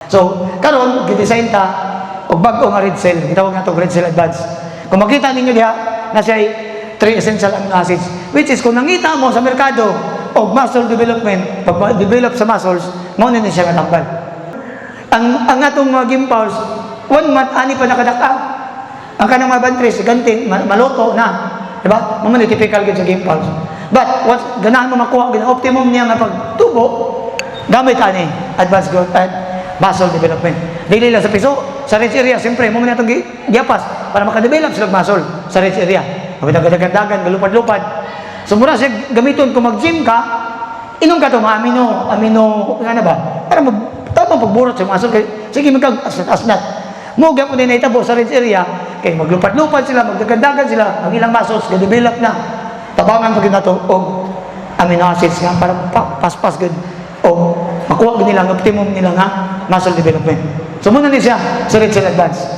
So, karon gidesign ta og bag-o nga red cell, gitawag nato red cell advance. Kung makita ninyo diha na siya 3 essential amino acids, which is kung nangita mo sa merkado og muscle development, pag-develop sa muscles, mao na siya natambal. Ang atong mga gimpals, 1 month ani pa nakadaka. Ang kanang mga bantris, gantin, maloto na. Diba? Mga typical gid sa gimpals. But what ganahan mo makuha gid optimum niya nga pagtubo, gamit ani advanced growth and muscle development. Dili lang sa piso, sa rich area, siyempre mo man itong giyapas para makadevelop sila muscle sa rich area. Magdagan-dagan, galupad-lupad. So mura siya gamiton kung mag-gym ka, inom ka to mga amino, nga na ba? Para tamang pagburot sa muscle kay sige magkag-asnat. Mo gyapon din itabo sa rich area kay maglupad-lupad sila, magdagan-dagan sila, ang ilang muscles ga-develop na. Tabangan pag nato og amino acids nga para paspas gud o makuha nila ang optimum nila nga muscle development. So muna ni siya sa rich cell advance.